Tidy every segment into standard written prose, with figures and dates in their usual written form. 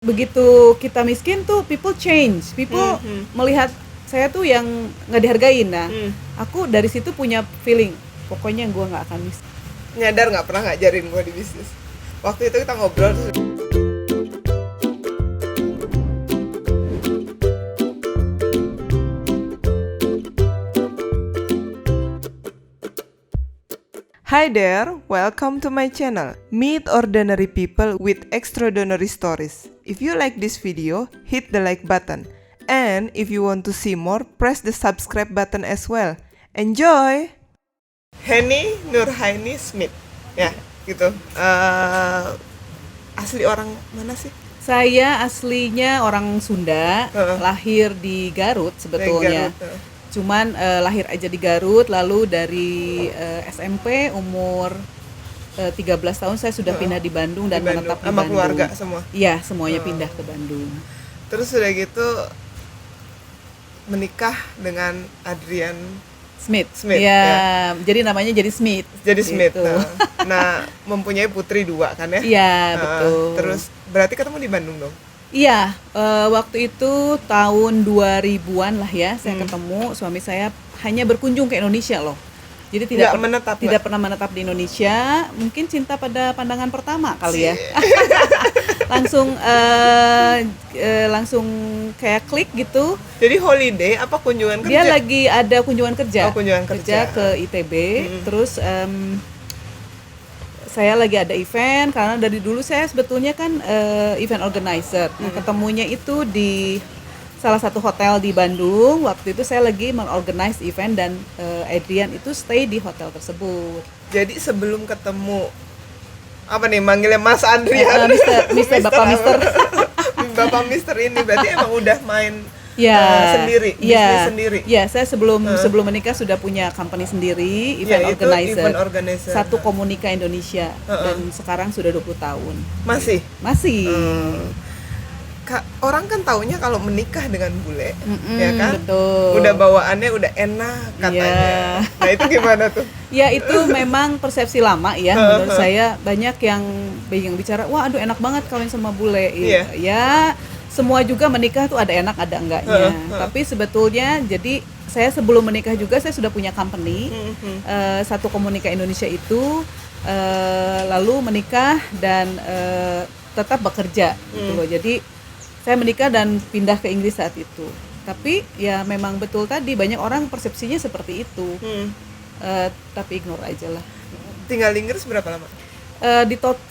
begitu kita miskin tuh people change, people melihat saya tuh yang nggak dihargain. Nah, aku dari situ punya feeling, pokoknya gue nggak akan miskin. Nyadar nggak pernah ngajarin gue di bisnis. Waktu itu kita ngobrol terus, hi there, welcome to my channel. Meet ordinary people with extraordinary stories. If you like this video, hit the like button. And if you want to see more, press the subscribe button as well. Enjoy! Henny Nurhaini Smith. Ya, gitu. Asli orang mana sih? Saya aslinya orang Sunda, lahir di Garut sebetulnya. Cuman lahir aja di Garut, lalu dari SMP umur 13 tahun saya sudah pindah di Bandung dan menetap di sama Bandung. Keluarga semua? Iya, semuanya pindah ke Bandung. Terus udah gitu menikah dengan Adrian Smith. Ya. Jadi namanya jadi Smith. Jadi Smith. Gitu. Nah, mempunyai putri 2 kan ya? Iya, betul. Terus berarti ketemu di Bandung dong? Iya, waktu itu tahun 2000-an lah ya, saya ketemu suami saya hanya berkunjung ke Indonesia loh. Jadi tidak pernah menetap di Indonesia. Mungkin cinta pada pandangan pertama kali ya. langsung kayak klik gitu. Jadi holiday apa kunjungan kerja? Dia lagi ada kunjungan kerja. Oh, kunjungan kerja ke ITB. Terus saya lagi ada event, karena dari dulu saya sebetulnya kan event organizer. Nah, ketemunya itu di salah satu hotel di Bandung. Waktu itu saya lagi mengorganize event dan Adrian itu stay di hotel tersebut. Jadi sebelum ketemu apa nih manggilnya Mas Adrian? Mister Bapak Mister ini berarti emang udah main sendiri, bisnis sendiri. Ya, saya sebelum menikah sudah punya company sendiri, event organizer. Satu Komunika Indonesia dan sekarang sudah 20 tahun. Masih. Orang kan taunya kalau menikah dengan bule, ya kan? Betul. Udah bawaannya udah enak katanya. Nah, itu gimana tuh? Ya, itu memang persepsi lama ya. Menurut saya banyak yang bicara, wah aduh enak banget kawin sama bule. Ya, semua juga menikah tuh ada enak ada enggaknya. Tapi sebetulnya jadi saya sebelum menikah juga saya sudah punya company, Satu Komunika Indonesia itu, lalu menikah dan tetap bekerja gitu loh. Jadi saya menikah dan pindah ke Inggris saat itu. Tapi ya memang betul tadi banyak orang persepsinya seperti itu. Tapi ignore aja lah. Tinggal di Inggris berapa lama?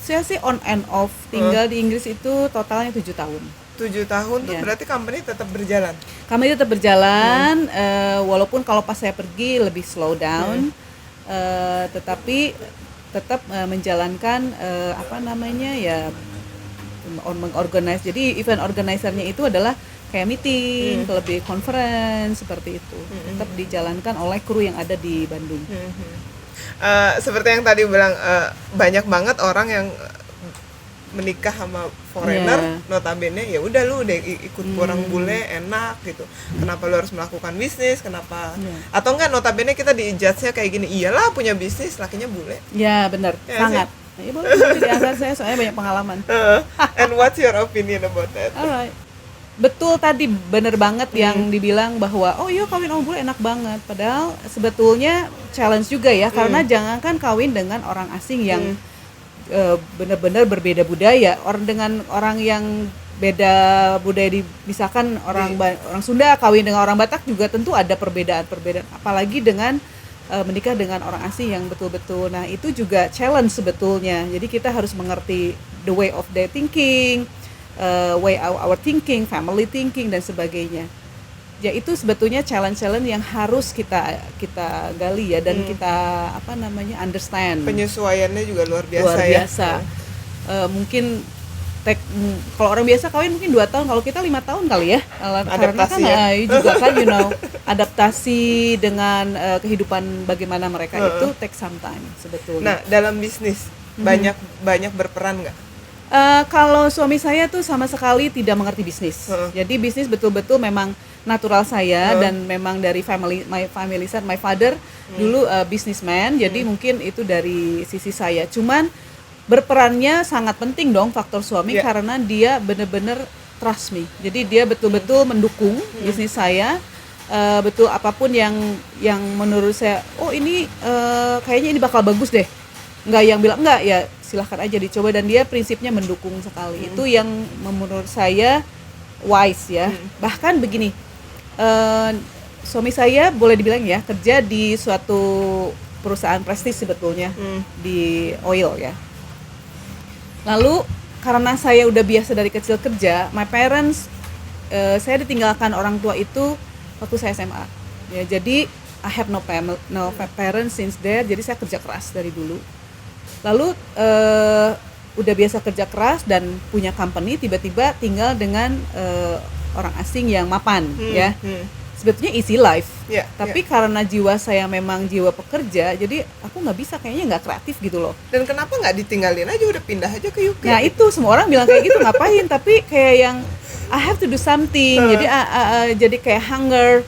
Saya sih on and off. Tinggal di Inggris itu totalnya 7 tahun. 7 tahun tuh berarti company tetap berjalan? Company tetap berjalan, walaupun kalau pas saya pergi lebih slow down, tetapi tetap menjalankan mengorganize. Jadi event organizernya itu adalah kayak meeting, lebih conference seperti itu. Tetap dijalankan oleh kru yang ada di Bandung. Seperti yang tadi bilang, banyak banget orang yang menikah sama foreigner, notabene ya udah lu udah ikut orang bule enak gitu. Kenapa lu harus melakukan bisnis? Kenapa? Atau enggak notabene kita di-judge-nya kayak gini, iyalah punya bisnis lakinya bule. Ya, benar. Sangat. Ya, boleh diangkat, saya soalnya banyak pengalaman. And what's your opinion about that? Alright. Betul tadi, bener banget yang dibilang bahwa oh iya kawin sama bule enak banget. Padahal sebetulnya challenge juga ya, karena jangankan kawin dengan orang asing yang benar-benar berbeda budaya. Dengan orang yang beda budaya, misalkan orang Sunda kawin dengan orang Batak juga tentu ada perbedaan. Apalagi dengan menikah dengan orang asing yang betul-betul. Nah, itu juga challenge sebetulnya. Jadi kita harus mengerti the way of their thinking, way our thinking, family thinking dan sebagainya. Ya, itu sebetulnya challenge yang harus kita gali ya, dan kita understand. Penyesuaiannya juga luar biasa. Ya. Mungkin kalau orang biasa kawin mungkin 2 tahun, kalau kita 5 tahun kali ya. Adaptasi karena kan juga kan adaptasi dengan kehidupan bagaimana mereka itu take some time sebetulnya. Nah, dalam bisnis banyak berperan nggak? Kalau suami saya tuh sama sekali tidak mengerti bisnis. Jadi bisnis betul-betul memang natural saya, dan memang dari my family side, my father dulu businessman, jadi mungkin itu dari sisi saya. Cuman berperannya sangat penting dong faktor suami, Iya. karena dia bener-bener trust me. Jadi dia betul-betul mendukung bisnis saya. Betul apapun yang menurut saya, oh ini kayaknya ini bakal bagus deh. Nggak yang bilang enggak, ya silahkan aja dicoba, dan dia prinsipnya mendukung sekali. Itu yang menurut saya wise ya. Bahkan begini, suami saya boleh dibilang ya kerja di suatu perusahaan prestis sebetulnya di oil ya. Lalu karena saya udah biasa dari kecil kerja, my parents, saya ditinggalkan orang tua itu waktu saya SMA. Ya, jadi I have no parents since there. Jadi saya kerja keras dari dulu. Lalu udah biasa kerja keras dan punya company, tiba-tiba tinggal dengan orang asing yang mapan ya. Sebetulnya easy life, tapi karena jiwa saya memang jiwa pekerja, jadi aku nggak bisa, kayaknya nggak kreatif gitu loh. Dan kenapa nggak ditinggalin aja, udah pindah aja ke UK? Nah itu semua orang bilang kayak gitu, ngapain? Tapi kayak yang I have to do something, jadi kayak hunger,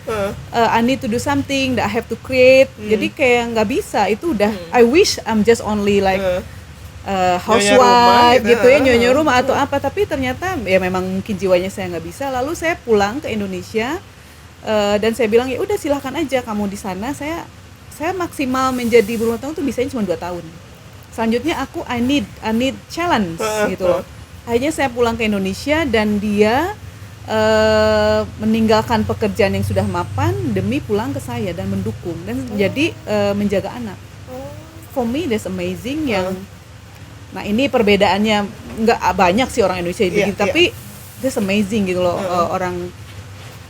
I need to do something that I have to create. Jadi kayak nggak bisa, itu udah. I wish I'm just only like housewife gitu ya, nyonya rumah atau apa. Tapi ternyata ya memang mungkin jiwanya saya nggak bisa. Lalu saya pulang ke Indonesia. Dan saya bilang ya udah silahkan aja kamu di sana, saya maksimal menjadi ibu rumah tangga tuh bisanya cuma 2 tahun. Selanjutnya aku I need challenge gitu loh. Akhirnya saya pulang ke Indonesia dan dia meninggalkan pekerjaan yang sudah mapan demi pulang ke saya dan mendukung dan jadi menjaga anak. For me that's amazing. Nah ini perbedaannya nggak banyak sih orang Indonesia begini, tapi that's amazing gitu loh.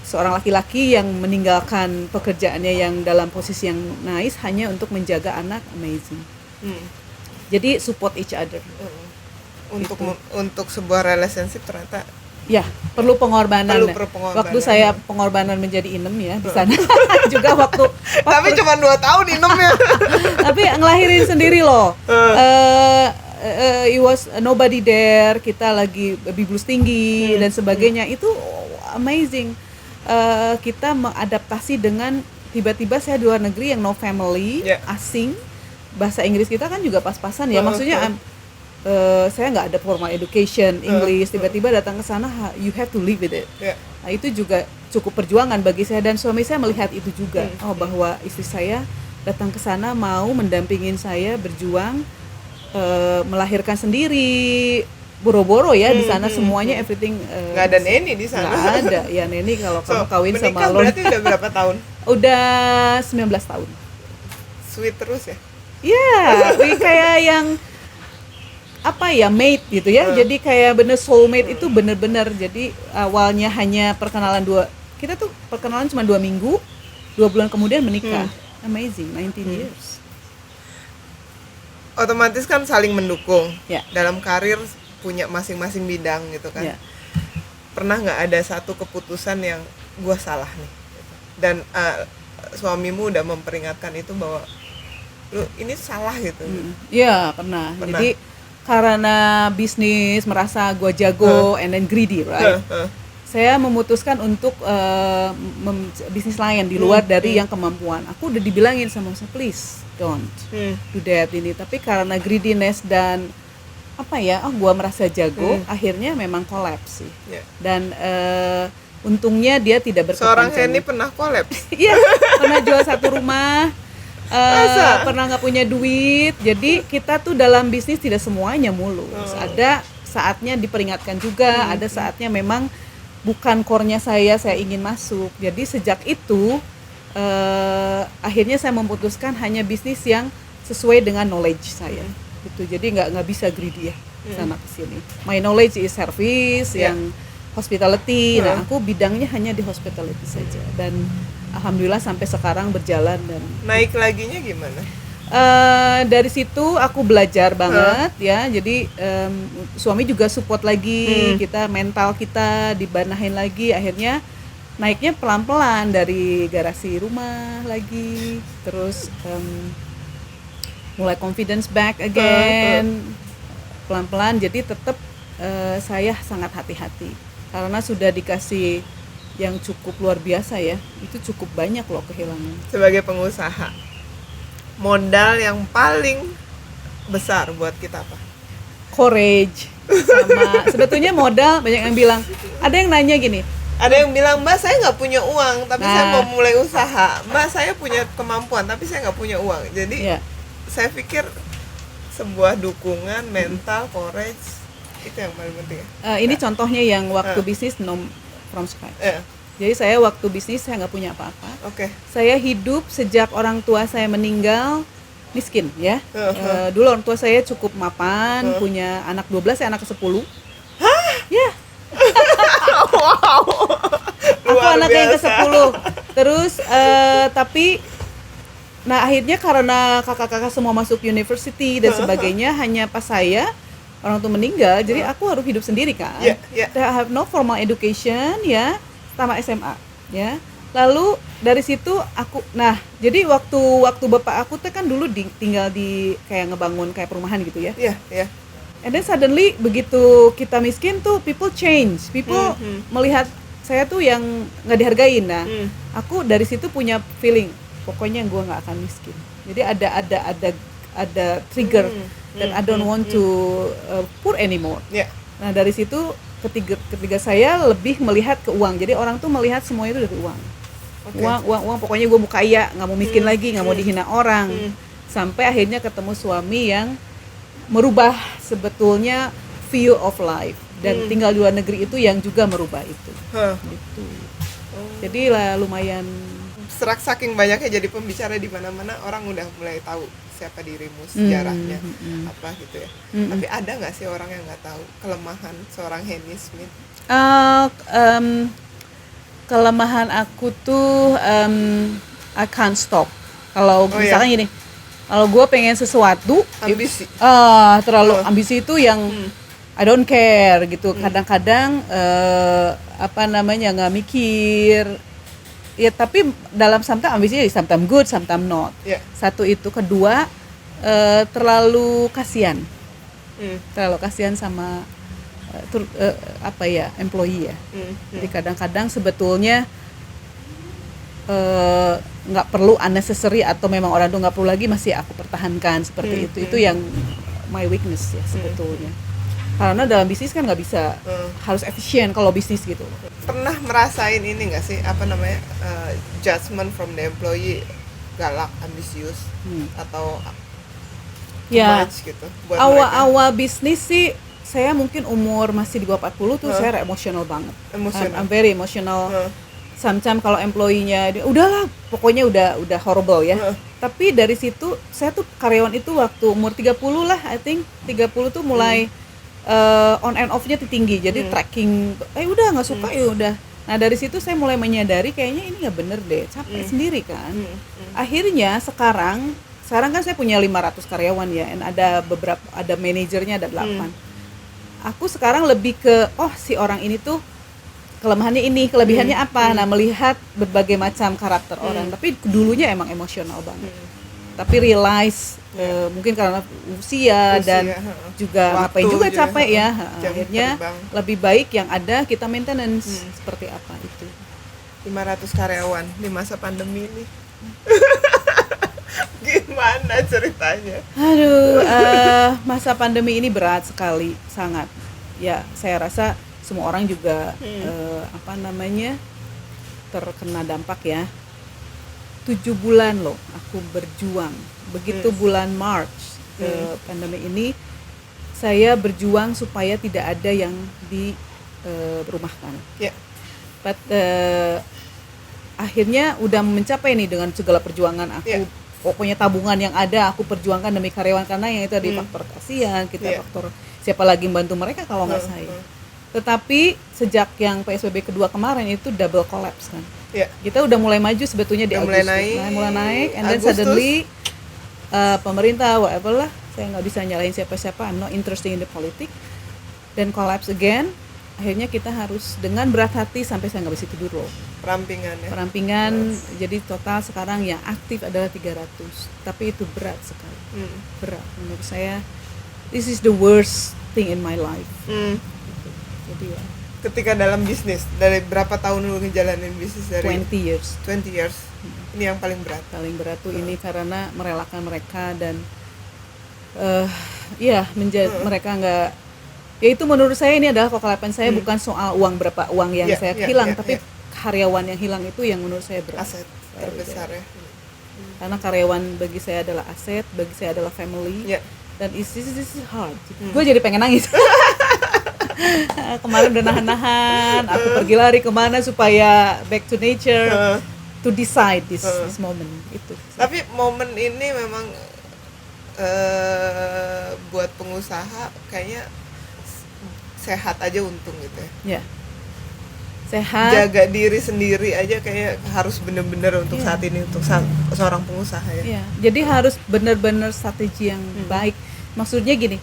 Seorang laki-laki yang meninggalkan pekerjaannya yang dalam posisi yang nice hanya untuk menjaga anak, amazing. Jadi support each other. Untuk sebuah relationship ternyata ya perlu pengorbanan. Waktu saya pengorbanan menjadi inem ya di sana. Juga waktu tapi cuma 2 tahun inemnya. Tapi ngelahirin sendiri loh. It was nobody there, kita lagi baby blues tinggi dan sebagainya. Itu amazing. Kita mengadaptasi dengan tiba-tiba saya di luar negeri yang no family, asing, bahasa Inggris kita kan juga pas-pasan ya, maksudnya saya nggak ada formal education English, tiba-tiba datang ke sana, you have to live with it. Nah itu juga cukup perjuangan bagi saya, dan suami saya melihat itu juga, bahwa istri saya datang ke sana mau mendampingin saya berjuang, melahirkan sendiri. Boro-boro ya di sana semuanya everything. Nggak ada neni di sana. Nggak ada ya neni kalau kamu kawin sama lo. Berarti udah berapa tahun? Udah 19 tahun. Sweet terus ya? Iya, kayak yang apa ya, mate gitu ya. Jadi kayak bener soulmate itu bener-bener. Jadi awalnya hanya perkenalan kita tuh perkenalan cuma 2 minggu, 2 bulan kemudian menikah. Amazing, 19 years. Otomatis kan saling mendukung. Yeah. Dalam karir punya masing-masing bidang gitu kan. Pernah nggak ada satu keputusan yang gue salah nih dan suamimu udah memperingatkan itu bahwa lu ini salah gitu? Iya pernah. Jadi karena bisnis merasa gue jago and then greedy, right? Saya memutuskan untuk bisnis lain di luar dari yang kemampuan. Aku udah dibilangin sama saya, please don't do that ini. Tapi karena greediness dan gua merasa jago, akhirnya memang kolaps sih. Dan untungnya dia tidak berkepanjangan. Seorang Henny pernah kolaps? Iya, pernah jual 1 rumah, pernah nggak punya duit. Jadi kita tuh dalam bisnis tidak semuanya mulus. Ada saatnya diperingatkan juga, ada saatnya memang bukan core-nya saya ingin masuk. Jadi sejak itu akhirnya saya memutuskan hanya bisnis yang sesuai dengan knowledge saya. Gitu. Jadi nggak bisa greedy ya sana kesini. My knowledge is service, yang hospitality. Nah aku bidangnya hanya di hospitality saja, dan alhamdulillah sampai sekarang berjalan. Dan naik laginya gimana? Dari situ aku belajar banget ya. Jadi suami juga support lagi, kita mental kita dibanahin lagi. Akhirnya naiknya pelan-pelan dari garasi rumah lagi, terus mulai confidence back again, pelan-pelan. Jadi tetap saya sangat hati-hati karena sudah dikasih yang cukup luar biasa ya. Itu cukup banyak loh kehilangan. Sebagai pengusaha, modal yang paling besar buat kita apa? courage sama sebetulnya modal. Banyak yang bilang, ada yang nanya gini, Ada yang bilang, Mbak saya nggak punya uang, tapi saya Nah. mau mulai usaha. Mbak saya punya kemampuan, tapi saya nggak punya uang. Jadi ya saya pikir sebuah dukungan, mental, courage itu yang paling penting. ini contohnya yang waktu Ah. bisnis from scratch. Ya, Jadi saya waktu bisnis saya nggak punya apa-apa. oke. Saya hidup sejak orang tua saya meninggal miskin ya. Uh-huh. Dulu orang tua saya cukup mapan, punya anak 12, saya anak ke-10. Ya, Wow. aku Luar anak yang biasa. ke-10. Terus tapi nah akhirnya karena kakak-kakak semua masuk university dan sebagainya, hanya pas saya orang tua meninggal, jadi aku harus hidup sendiri kan. Iya, iya. I have no formal education ya, sama SMA ya. Lalu dari situ aku, nah jadi waktu bapak aku tuh kan dulu tinggal di kayak ngebangun kayak perumahan gitu ya. Iya, iya. And then suddenly begitu kita miskin tuh people change, people melihat saya tuh yang nggak dihargain. Nah, aku dari situ punya feeling, pokoknya gue nggak akan miskin. Jadi ada trigger that I don't want to poor anymore. Iya. Nah dari situ ketiga saya lebih melihat ke uang. Jadi orang tuh melihat semuanya itu dari uang. Oke. Uang. Pokoknya gue mau kaya, nggak mau miskin lagi, nggak mau dihina orang. Sampai akhirnya ketemu suami yang merubah sebetulnya view of life, dan tinggal di luar negeri itu yang juga merubah itu. Huh. Gitu. Jadi lah lumayan. Saking banyaknya jadi pembicara di mana-mana, orang udah mulai tahu siapa dirimu, sejarahnya apa gitu ya. Tapi ada nggak sih orang yang nggak tahu kelemahan seorang Henny Smith? Kelemahan aku tuh I can't stop. Kalau misalkan gini, kalau gue pengen sesuatu, Ambisi. terlalu ambisi itu yang I don't care gitu. Kadang-kadang apa namanya nggak mikir. Ya tapi dalam sometimes ambisinya sometimes good, sometimes not. Yeah. Satu itu, kedua terlalu kasihan. Terlalu kasihan sama apa ya, employee ya. Jadi kadang-kadang sebetulnya nggak perlu unnecessary, atau memang orang itu nggak perlu lagi, masih aku pertahankan seperti itu yang my weakness ya sebetulnya. Karena dalam bisnis kan nggak bisa harus efisien kalau bisnis gitu. Pernah merasain ini nggak sih, apa namanya, judgment from the employee, galak, ambisius, atau too Ya, much gitu buat mereka? awal-awal bisnis sih saya mungkin umur masih di bawah 40 tuh saya emosional banget. Emosional. I'm very emotional. Sometimes kalau employee-nya udahlah, pokoknya udah horrible ya. Tapi dari situ saya tuh karyawan itu waktu umur 30 lah, I think 30 tuh mulai on and off-nya tinggi. Jadi tracking, udah nggak suka ya udah. Nah dari situ saya mulai menyadari kayaknya ini nggak bener deh, capek sendiri kan. Akhirnya sekarang kan saya punya 500 karyawan ya, dan ada manajernya ada 8. Aku sekarang lebih ke si orang ini tuh kelemahannya ini, kelebihannya apa. Nah melihat berbagai macam karakter orang. Tapi dulunya emang emosional banget. Tapi realize mungkin karena usia dan juga Waktu ngapain juga capek ya. jam Akhirnya terbang. lebih baik yang ada kita maintenance seperti apa itu. 500 karyawan di masa pandemi ini. Gimana ceritanya? Aduh, masa pandemi ini berat sekali, sangat. Ya, saya rasa semua orang juga apa namanya terkena dampak ya. 7 bulan loh aku berjuang. Begitu bulan March pandemi ini, saya berjuang supaya tidak ada yang dirumahkan. Ya. But akhirnya udah mencapai nih dengan segala perjuangan aku. Pokoknya tabungan yang ada aku perjuangkan demi karyawan, karena yang itu ada faktor kasihan, kita faktor siapa lagi membantu mereka kalau nggak saya. Tetapi sejak yang PSBB kedua kemarin itu double collapse kan. Kita udah mulai maju sebetulnya di Agustus, mulai naik, and then suddenly pemerintah whatever lah, saya nggak bisa nyalahin siapa-siapa, I'm not interested in the politics, dan collapse again. Akhirnya kita harus dengan berat hati, sampai saya nggak bisa tidur loh. Perampingan, jadi total sekarang yang aktif adalah 300, tapi itu berat sekali. Berat menurut saya. This is the worst thing in my life. Jadi ya. Ketika dalam bisnis, dari berapa tahun lu ngejalanin bisnis? Dari 20 years. 20 years. Ini yang paling berat. Paling berat tuh ini karena merelakan mereka, dan Iya, mereka nggak. Ya itu menurut saya ini adalah kekalapan saya, bukan soal berapa uang yang saya hilang, tapi karyawan yang hilang itu yang menurut saya berat. Aset terbesar ya. Karena karyawan bagi saya adalah aset, bagi saya adalah family. Dan this is hard. Gue jadi pengen nangis. Kemarin udah nahan-nahan, aku pergi lari kemana supaya back to nature, to decide this moment itu. Tapi momen ini memang buat pengusaha kayaknya sehat aja untung gitu ya. Sehat. Jaga diri sendiri aja kayak harus bener-bener untuk saat ini untuk seorang pengusaha ya. Jadi harus benar-benar strategi yang baik. Maksudnya gini,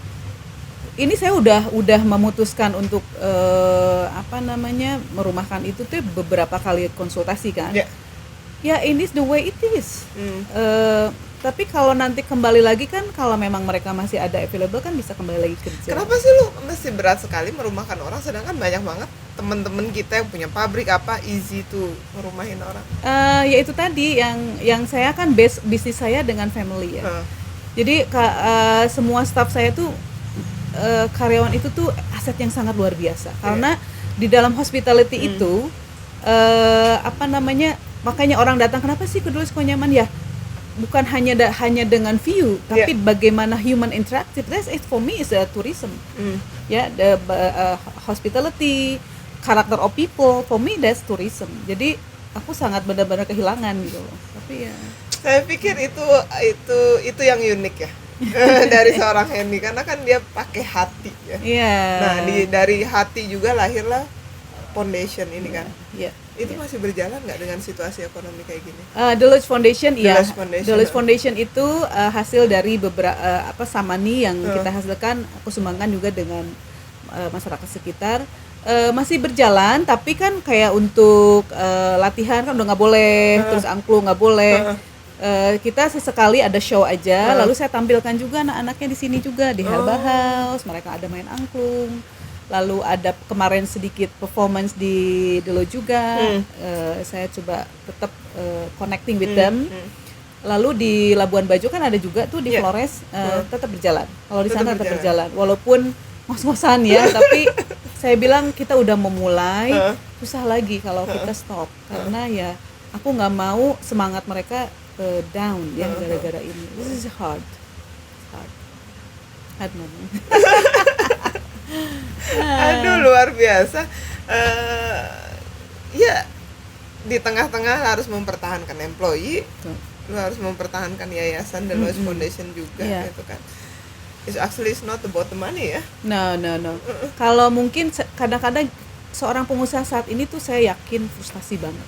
ini saya udah memutuskan untuk merumahkan itu tuh beberapa kali konsultasi kan. Ya ini is the way it is. Tapi kalau nanti kembali lagi kan, kalau memang mereka masih ada available kan bisa kembali lagi kerja. Kenapa sih lu mesti berat sekali merumahkan orang, sedangkan banyak banget teman-teman kita yang punya pabrik easy tuh merumahin orang? Ya itu tadi yang saya kan base bisnis saya dengan family ya. Jadi semua staff saya tuh karyawan itu tuh aset yang sangat luar biasa. Karena di dalam hospitality itu makanya orang datang, kenapa sih ke Dulux kok nyaman ya? Bukan hanya dengan view, tapi bagaimana human interactive. That's it for me is a tourism. The hospitality, character of people, for me that's tourism. Jadi aku sangat benar-benar kehilangan gitu loh. Tapi ya saya pikir itu yang unik ya. Dari seorang Henny, karena kan dia pakai hati ya. Nah, dari hati juga lahirlah foundation ini kan. Itu masih berjalan nggak dengan situasi ekonomi kayak gini? Dulux Foundation, Dulux Foundation itu hasil dari beberapa samani yang kita hasilkan, aku sumbangkan juga dengan masyarakat sekitar. Masih berjalan, tapi kan kayak untuk latihan kan udah nggak boleh, terus angklung nggak boleh. Kita sesekali ada show aja, lalu saya tampilkan juga anak-anaknya di sini juga di Herbal House, mereka ada main angklung. Lalu ada kemarin sedikit performance di Delo juga, saya coba tetap connecting with them. Lalu di Labuan Bajo kan ada juga tuh di Flores, tetap berjalan. Kalau di sana tetap berjalan, walaupun ngos-ngosan ya, tapi saya bilang kita udah memulai, susah lagi kalau kita stop, karena ya aku nggak mau semangat mereka down ya gara-gara ini. This is hard moment. Aduh, luar biasa. Ya di tengah-tengah harus mempertahankan employee, lu harus mempertahankan yayasan dan Dulux Foundation juga gitu kan. It's actually not about the money ya. No. Kalau mungkin kadang-kadang seorang pengusaha saat ini tuh saya yakin frustasi banget.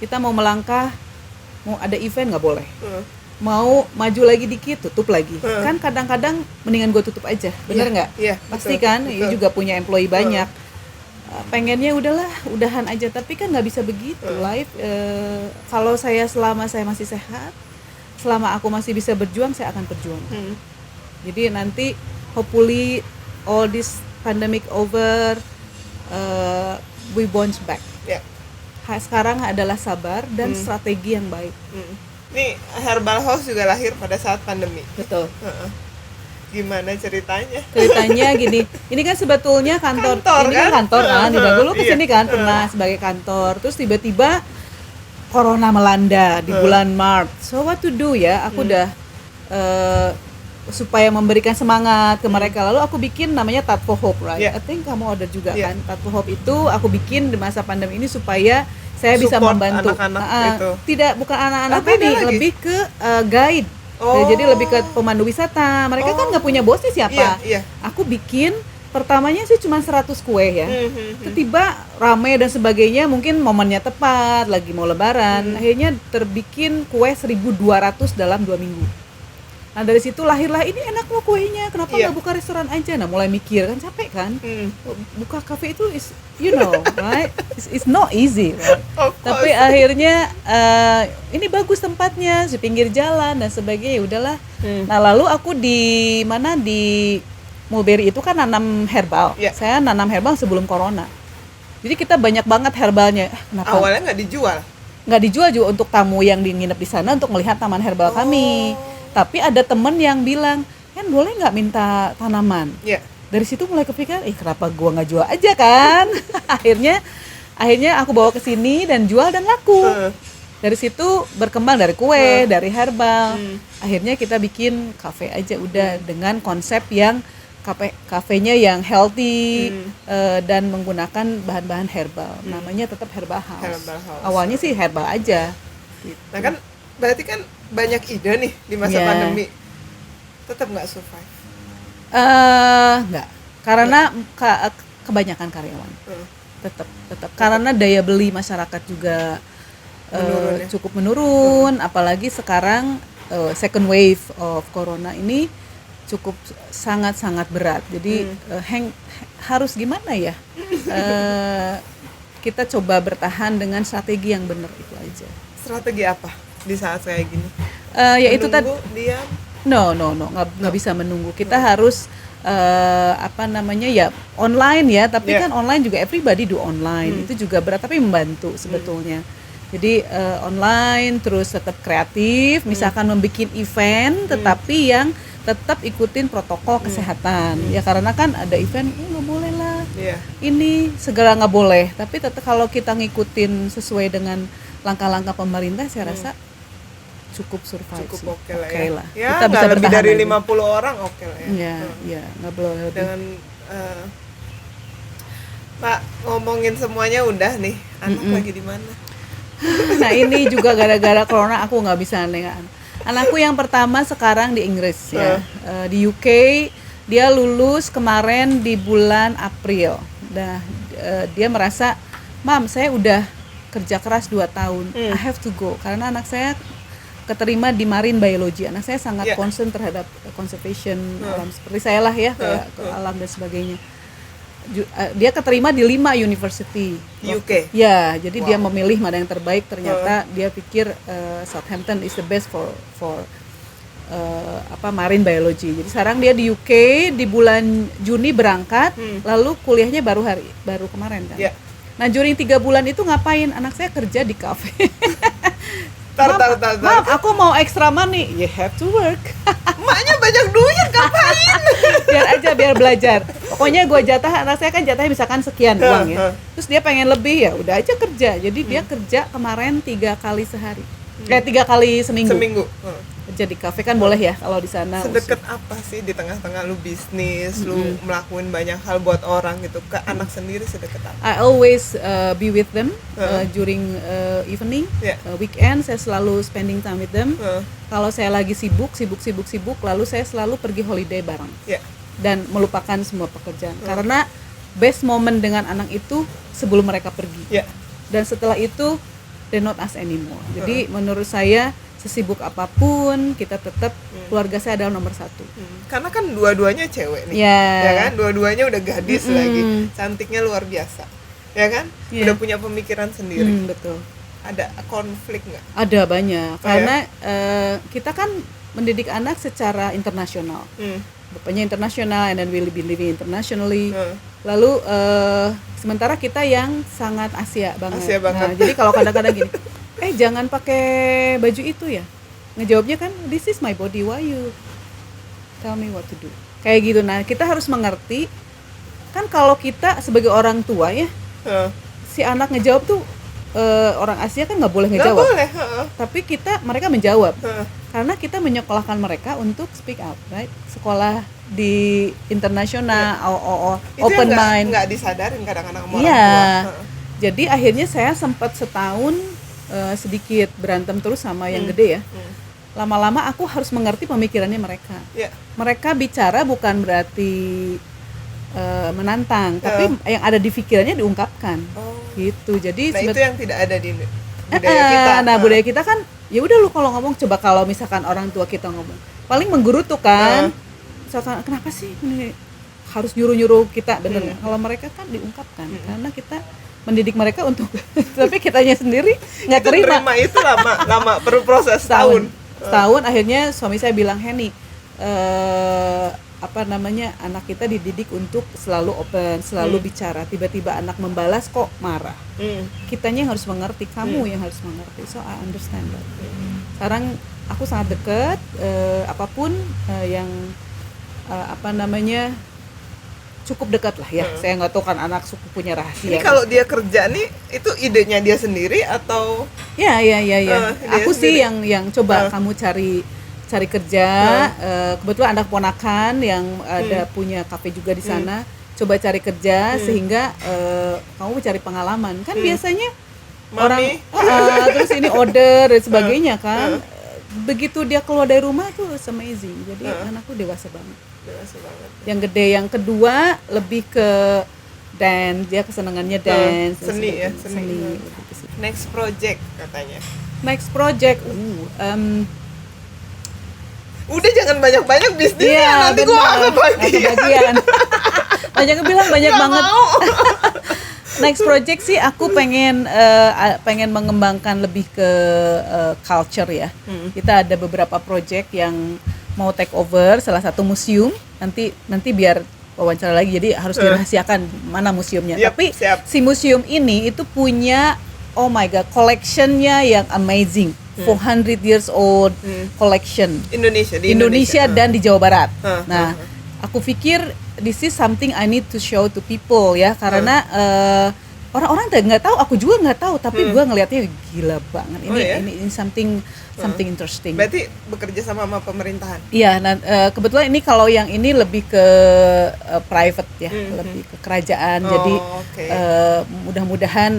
Kita mau melangkah, mau ada event nggak boleh. Mau maju lagi dikit, tutup lagi. Kan kadang-kadang mendingan gue tutup aja, bener nggak? Pasti betul, kan, betul. juga punya employee banyak. Pengennya udahan aja, tapi kan nggak bisa begitu. Life, kalau selama saya masih sehat, selama aku masih bisa berjuang, saya akan berjuang. Jadi nanti, hopefully all this pandemic over, we bounce back. Sekarang adalah sabar dan strategi yang baik. Nih, Herbal House juga lahir pada saat pandemi. Betul. Gimana ceritanya? Ceritanya gini, ini kan sebetulnya kantor ini kan kantor kan, dulu kesini kan pernah sebagai kantor, terus tiba-tiba corona melanda di bulan Maret. So what to do ya? Aku udah supaya memberikan semangat ke mereka, lalu aku bikin namanya Tat for Hope, right? I think kamu order juga kan. Tat for Hope itu aku bikin di masa pandemi ini supaya saya bisa membantu anak-anak itu. Bukan anak-anak tadi, lebih ke guide. Jadi lebih ke pemandu wisata. Mereka kan nggak punya bosnya siapa. Aku bikin pertamanya sih cuma 100 kue ya. Tiba rame dan sebagainya, mungkin momennya tepat lagi mau lebaran. Akhirnya terbikin kue 1.200 dalam 2 minggu. Nah dari situ lahirlah, ini enak loh kuenya, kenapa nggak buka restoran aja? Nah mulai mikir kan, capek kan. Buka kafe itu is, right? It's not easy, right? Tapi akhirnya ini bagus tempatnya, di pinggir jalan dan sebagainya, udahlah. Nah lalu aku di Mulberry itu kan nanam herbal. Saya nanam herbal sebelum corona. Jadi kita banyak banget herbalnya. Kenapa? Awalnya nggak dijual? Nggak dijual juga untuk tamu yang nginep di sana untuk melihat taman herbal kami. Tapi ada temen yang bilang, Hen boleh nggak minta tanaman? Ya. Dari situ mulai kepikiran, kenapa gua nggak jual aja kan? akhirnya aku bawa ke sini dan jual dan laku. Dari situ berkembang dari kue, dari herbal. Akhirnya kita bikin kafe aja udah dengan konsep yang kafenya yang healthy dan menggunakan bahan-bahan herbal. Namanya tetap Herbal House. Herbal House. Awalnya sih herbal aja. Gitu. Nah kan berarti kan banyak ide nih di masa pandemi. Tetap nggak survive? Enggak. Karena kebanyakan karyawan. Tetap karena daya beli masyarakat juga cukup menurun, apalagi sekarang second wave of corona ini cukup sangat berat. Jadi harus gimana ya? Kita coba bertahan dengan strategi yang benar itu aja. Strategi apa di saat kayak gini? Yaitu tadi diam. No, nggak bisa menunggu. Kita harus ya online ya, tapi kan online juga everybody do online. Itu juga berat tapi membantu sebetulnya. Jadi online terus tetap kreatif, misalkan membuat event tetapi yang tetap ikutin protokol kesehatan. Ya karena kan ada event nggak boleh lah. Ini segala nggak boleh, tapi tetap kalau kita ngikutin sesuai dengan langkah-langkah pemerintah saya rasa cukup survive. Cukup oke lah. Ya, kita bisa lebih bertahan dari aja. 50 orang oke lah ya. Iya, nggak boleh lebih. Dengan Pak ngomongin semuanya udah nih, anak lagi di mana? Nah ini juga gara-gara corona aku nggak bisa nengan. Anakku yang pertama sekarang di Inggris ya, di UK. Dia lulus kemarin di bulan April. Nah dia merasa, Mam saya udah kerja keras 2 tahun, I have to go karena anak saya keterima di marine biology. Anak saya sangat concern terhadap conservation alam seperti saya lah ya, kayak alam dan sebagainya. Dia keterima di 5 university UK. Ya, jadi dia memilih mana yang terbaik. Ternyata dia pikir Southampton is the best for marine biology. Jadi sekarang dia di UK, di bulan Juni berangkat, lalu kuliahnya baru kemarin kan. Nah, during 3 bulan itu ngapain? Anak saya kerja di kafe. Mam, aku mau extra money. You have to work. Maknya banyak duit, ngapain? biar belajar. Pokoknya gue jatah, anak saya kan jatahnya misalkan sekian uang ya. Terus dia pengen lebih, ya udah aja kerja. Jadi dia kerja kemarin 3 kali sehari. 3 kali seminggu. Kerja di kafe kan boleh ya kalau di sana. Sedekat apa sih di tengah-tengah lu bisnis, lu melakuin banyak hal buat orang gitu, ke anak sendiri sedekat apa? I always be with them during evening, weekend saya selalu spending time with them. Kalau saya lagi sibuk, lalu saya selalu pergi holiday bareng. Dan melupakan semua pekerjaan. Karena best moment dengan anak itu sebelum mereka pergi. Dan setelah itu they not us anymore. Jadi menurut saya sesibuk apapun kita tetap keluarga saya adalah nomor 1. Karena kan dua-duanya cewek nih, ya kan? Dua-duanya udah gadis lagi, cantiknya luar biasa, ya kan? Udah punya pemikiran sendiri. Betul. Ada konflik nggak? Ada banyak, karena kita kan mendidik anak secara internasional. Bapaknya internasional, and then we'll be living internationally. Lalu sementara kita yang sangat Asia banget. Nah, jadi kalau kadang-kadang gini, jangan pakai baju itu ya. Ngejawabnya kan, this is my body, why you tell me what to do? Kayak gitu. Nah, kita harus mengerti kan kalau kita sebagai orang tua ya, si anak ngejawab tuh orang Asia kan nggak boleh ngejawab. Nggak boleh. Tapi mereka menjawab. Karena kita menyekolahkan mereka untuk speak out, right? Sekolah di internasional, open mind. Nggak disadarin kadang-kadang sama orang tua. Jadi akhirnya saya sempat setahun sedikit berantem terus sama yang gede ya. Lama-lama aku harus mengerti pemikirannya mereka. Mereka bicara bukan berarti menantang, tapi yang ada di pikirannya diungkapkan. Gitu. Jadi itu yang tidak ada di budaya kita. Nah, budaya kita kan ya udah lu kalau ngomong, coba kalau misalkan orang tua kita ngomong paling menggerutu kan. Misalkan kenapa sih ini harus nyuruh-nyuruh kita, bener. Kalau mereka kan diungkapkan karena kita mendidik mereka untuk tapi kitanya sendiri nggak terima. Itu lama perlu proses setahun. Akhirnya suami saya bilang, Henny, anak kita dididik untuk selalu open, selalu bicara. Tiba-tiba anak membalas kok marah. Kitanya yang harus mengerti, kamu yang harus mengerti. So I understand that. Sekarang aku sangat dekat, apapun yang apa namanya, cukup dekat lah ya. Saya nggak tahu kan anak suku punya rahasia. Ini kalau dia kerja nih, itu idenya dia sendiri atau? Ya. dia Aku sih sendiri. yang coba kamu cari kerja. Kebetulan ada ponakan yang ada punya kafe juga di sana. Coba cari kerja sehingga kamu cari pengalaman. Kan biasanya Mami. orang terus ini order dan sebagainya kan. Begitu dia keluar dari rumah tuh it's amazing. Jadi anakku dewasa banget. Dewasa banget. Yang gede, yang kedua lebih ke dance, dia kesenangannya dance, dan seni ya, sebagainya. seni. Lebih ke situ. Next project katanya. Next project, Udah jangan banyak-banyak bisnisnya, iya, nanti gua bener. nggak kebagian. Kebagian. Banyak yang bilang banyak Nggak banget. mau. Next project sih aku pengen mengembangkan lebih ke culture ya. Kita ada beberapa project yang mau take over salah satu museum. Nanti biar wawancara lagi, jadi harus dirahasiakan mana museumnya. Yap, Tapi siap. si museum ini itu punya, oh my god, collectionnya yang amazing. 400 years old collection. Indonesia di Indonesia dan di Jawa Barat. Hah, Nah, aku pikir this is something I need to show to people ya, karena orang-orang nggak tahu, aku juga nggak tahu, tapi gue ngelihatnya gila banget. Ini Oh, ya? ini something interesting. Berarti bekerja sama pemerintahan. Iya, nah, kebetulan ini kalau yang ini lebih ke private ya, lebih ke kerajaan. Jadi oke. mudah-mudahan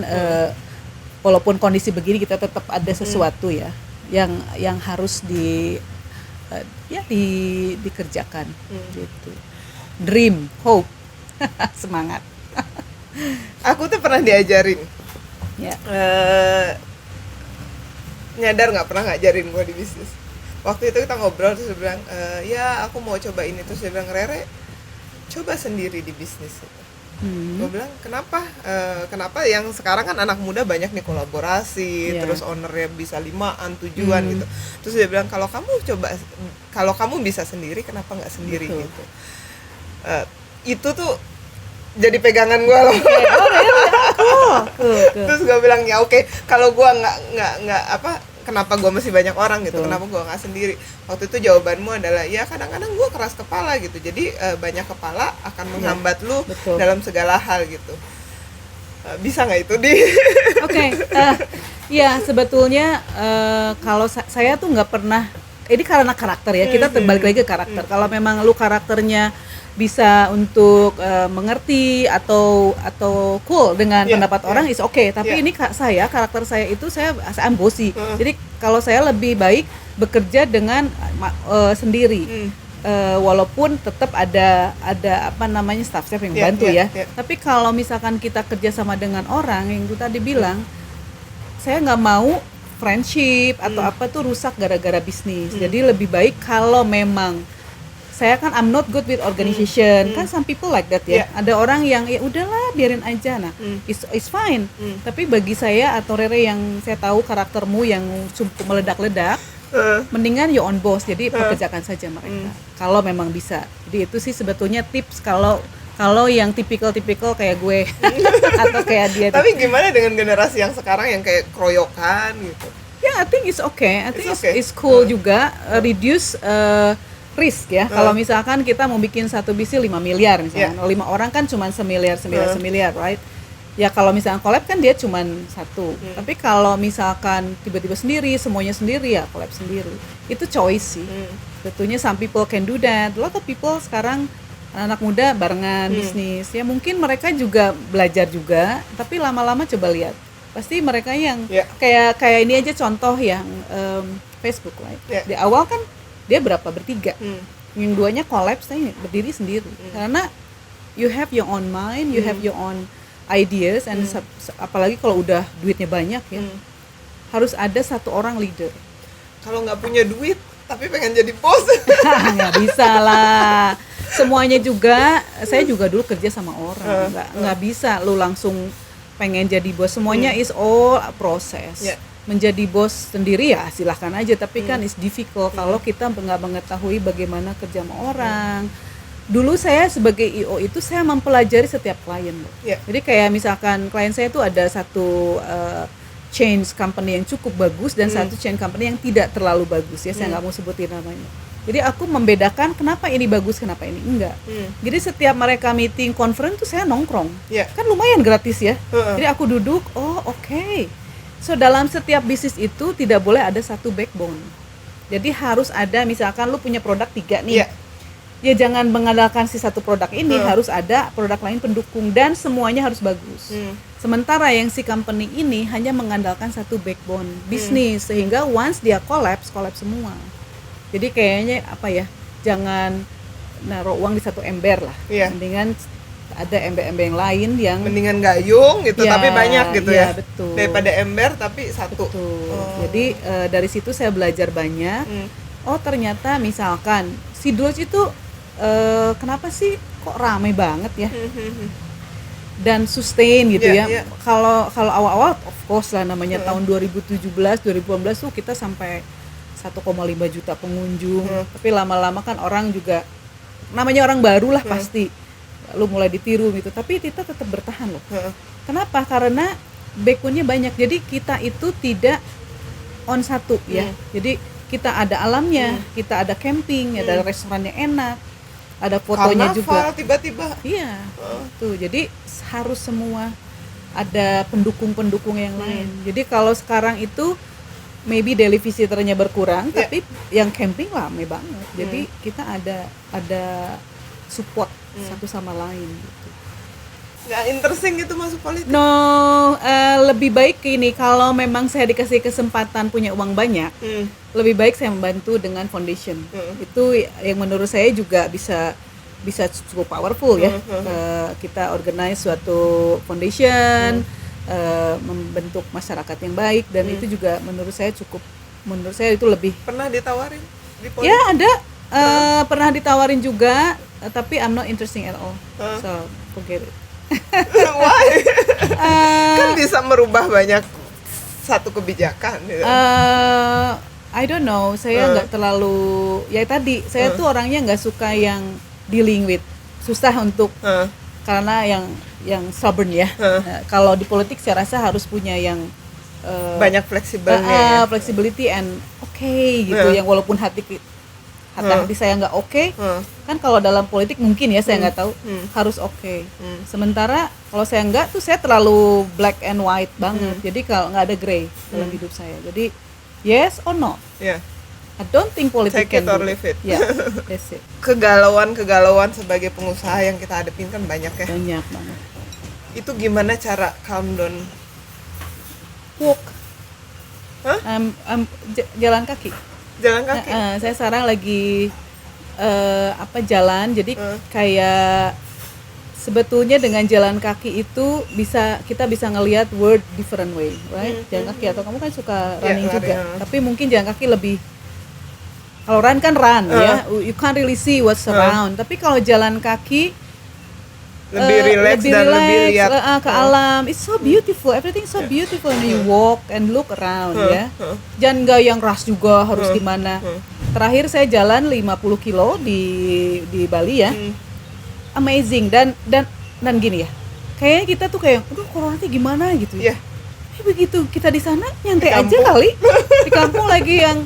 walaupun kondisi begini kita tetap ada sesuatu ya yang harus dikerjakan gitu. Dream, hope, semangat. Aku tuh pernah diajarin. Ya. Nyadar nggak pernah ngajarin gue di bisnis. Waktu itu kita ngobrol terus dia bilang, ya aku mau coba ini, terus dia bilang, Rere coba sendiri di bisnis. Gue bilang kenapa? Kenapa yang sekarang kan anak muda banyak nih kolaborasi, Yeah. terus ownernya bisa 5-an, 7-an gitu. Terus dia bilang kalau kamu bisa sendiri, kenapa nggak sendiri? Betul. Gitu. Itu tuh jadi pegangan gue loh. Cool. Terus gue bilang ya oke, kalau gue nggak kenapa gue masih banyak orang gitu, Betul. kenapa gue nggak sendiri? Waktu itu jawabanmu adalah ya kadang-kadang gue keras kepala gitu, jadi banyak kepala akan menghambat lu betul. dalam segala hal gitu. Bisa nggak itu di? Oke, ya sebetulnya kalau saya tuh nggak pernah, ini karena karakter ya, kita terbalik lagi ke karakter. Kalau memang lu karakternya bisa untuk mengerti atau cool dengan Yeah, pendapat yeah. orang is okay. Tapi Yeah. ini karakter saya itu saya bossy. Jadi kalau saya lebih baik bekerja dengan sendiri. Walaupun tetap ada apa namanya staff yang Yeah, bantu yeah, ya. yeah. Tapi kalau misalkan kita kerja sama dengan orang yang itu tadi bilang, saya nggak mau friendship atau apa tuh rusak gara-gara bisnis. Jadi lebih baik kalau memang saya kan I'm not good with organization, kan some people like that ya. Yeah. Ada orang yang ya udahlah biarin aja, nah it's fine. Tapi bagi saya atau Rere yang saya tahu karaktermu yang cukup meledak-ledak, mendingan you on boss, jadi pekerjakan saja mereka kalau memang bisa. Jadi itu sih sebetulnya tips kalau yang tipikal kayak gue atau kayak dia. Tapi gimana dengan generasi yang sekarang yang kayak keroyokan gitu? Ya, I think it's okay. I think It's okay. it's cool juga, reduce risk ya. Kalau misalkan kita mau bikin satu bisnis 5 miliar misalnya, 5 orang kan cuma semiliar, right? Ya kalau misalnya collab kan dia cuma satu. Tapi kalau misalkan tiba-tiba sendiri, semuanya sendiri ya collab sendiri. Itu choice sih. Tentunya some people can do that. A lot of people sekarang anak muda barengan bisnis. Ya mungkin mereka juga belajar juga, tapi lama-lama coba lihat. Pasti mereka yang kayak ini aja contoh yang Facebook, right? Di awal kan dia bertiga. Yang duanya collab, saya berdiri sendiri. Karena you have your own mind, you have your own ideas, and apalagi kalau udah duitnya banyak ya, harus ada satu orang leader. Kalau nggak punya duit tapi pengen jadi bos, Nggak bisa lah. Semuanya juga, saya juga dulu kerja sama orang, nggak bisa lu langsung pengen jadi bos. Semuanya is all proses. Menjadi bos sendiri ya silahkan aja, tapi kan is difficult kalau kita nggak mengetahui bagaimana kerja sama orang. Dulu saya sebagai IO itu saya mempelajari setiap klien loh. Jadi kayak misalkan klien saya itu ada satu chain company yang cukup bagus dan satu chain company yang tidak terlalu bagus ya, saya nggak mau sebutin namanya. Jadi aku membedakan kenapa ini bagus, kenapa ini enggak. Jadi setiap mereka meeting conference tuh saya nongkrong. Iya. Kan lumayan gratis ya. Jadi aku duduk, oh oke. So dalam setiap bisnis itu tidak boleh ada satu backbone. Jadi harus ada, misalkan lu punya produk 3 nih. Iya. Ya jangan mengandalkan si satu produk ini, harus ada produk lain pendukung dan semuanya harus bagus. Sementara yang si company ini hanya mengandalkan satu backbone bisnis, sehingga once dia collapse semua. Jadi kayaknya apa ya, jangan naruh uang di satu ember lah. Iya. Mendingan ada ember-ember yang lain yang Mendingan gayung gitu, Ya, tapi banyak gitu ya, ya. betul. Daripada ember tapi satu. betul. Oh. Jadi dari situ saya belajar banyak. Oh ternyata misalkan si Dulce itu kenapa sih kok ramai banget ya? Dan sustain gitu Iya, ya. iya. Kalau awal-awal of course lah, namanya tahun 2017, 2018 tuh kita sampai 1,5 juta pengunjung. Tapi lama-lama kan orang juga, namanya orang baru lah pasti lu mulai ditiru gitu. Tapi kita tetap bertahan loh. Kenapa? Karena backbone-nya banyak. Jadi kita itu tidak on satu ya. Jadi kita ada alamnya, kita ada camping, ada restorannya enak, ada fotonya Karnaval juga. tiba-tiba. Iya, tuh. Jadi harus semua ada pendukung-pendukung yang lain. Jadi kalau sekarang itu maybe daily visitornya berkurang, tapi yang camping rame banget. Jadi kita ada support satu sama lain gitu. Nggak interesting gitu masuk politik. No, lebih baik ini kalau memang saya dikasih kesempatan punya uang banyak, lebih baik saya membantu dengan foundation. Itu yang menurut saya juga bisa cukup powerful ya. Kita organize suatu foundation, membentuk masyarakat yang baik, dan itu juga menurut saya itu lebih. Pernah ditawarin di politik? Ya ada, pernah ditawarin juga, tapi I'm not interesting at all. So forget it. Why? Kan bisa merubah banyak satu kebijakan gitu. I don't know, saya nggak terlalu, ya tadi saya tuh orangnya nggak suka yang dealing with susah untuk karena yang stubborn ya. Kalau di politik saya rasa harus punya yang banyak fleksibelnya. Flexibility and gitu, yang walaupun hati saya nggak kan kalau dalam politik mungkin ya saya nggak tahu harus sementara kalau saya nggak tuh saya terlalu black and white banget. Jadi kalau nggak ada gray dalam hidup saya, jadi yes or no. I don't think politik Take it can or do leave it. Yeah, that's it. Kegalauan sebagai pengusaha yang kita hadapin kan banyak ya. Banyak banget. Itu gimana cara calm down? Walk. Hah? Jalan kaki. Jalan kaki? Saya sekarang lagi jalan, jadi kayak sebetulnya dengan jalan kaki itu kita bisa ngelihat world different way, right? Jalan kaki, atau kamu kan suka running juga, tapi mungkin jalan kaki lebih, kalau run kan run ya, you can't really see what's around, tapi kalau jalan kaki lebih relax dan lebih lihat ke alam. It's so beautiful, everything so beautiful when you walk and look around ya. Jangan nggak yang rush juga harus gimana. Terakhir saya jalan 50 kilo di Bali ya. Amazing, dan gini ya. Kayaknya kita tuh kayak, aduh corona tuh gimana gitu ya. Begitu kita di sana nyantai aja kali. Di kampung lagi yang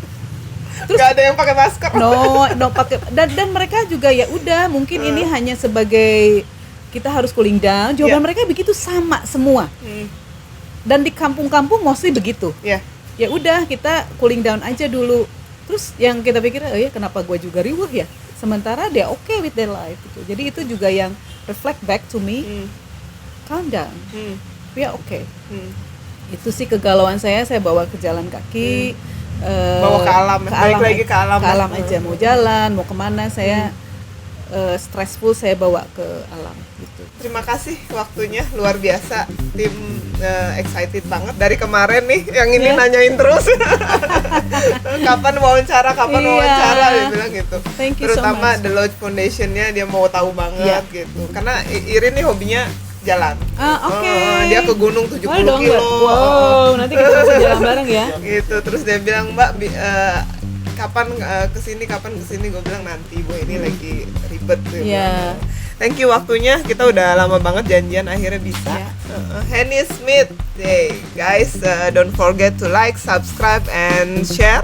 terus nggak ada yang pakai masker. No pakai, dan mereka juga ya udah, mungkin ini hanya sebagai kita harus cooling down. Jawaban mereka begitu sama semua. Dan di kampung-kampung mostly begitu. Ya udah, kita cooling down aja dulu. Terus yang kita pikir, oh ya kenapa gue juga riuh ya? Sementara dia with their life gitu. Jadi itu juga yang reflect back to me. Calm down. We are Itu sih kegalauan saya bawa ke jalan kaki. Bawa ke alam, balik lagi ke alam. Ke alam aja, mau jalan, mau kemana saya stressful saya bawa ke alam gitu. Terima kasih waktunya, luar biasa. Tim excited banget dari kemarin nih, yang ini nanyain terus. Kapan wawancara, dia bilang gitu. Thank you terutama so much. The Lodge Foundation-nya dia mau tahu banget gitu. Karena Irin nih hobinya jalan. Dia ke gunung 70 kilo. Wow, nanti kita bisa jalan bareng ya. Gitu, terus dia bilang, "Mbak, kapan kesini, gue bilang nanti, Bu, ini lagi ribet gitu. Thank you waktunya, kita udah lama banget janjian, akhirnya bisa. Henny Smith, hey guys, don't forget to like, subscribe, and share.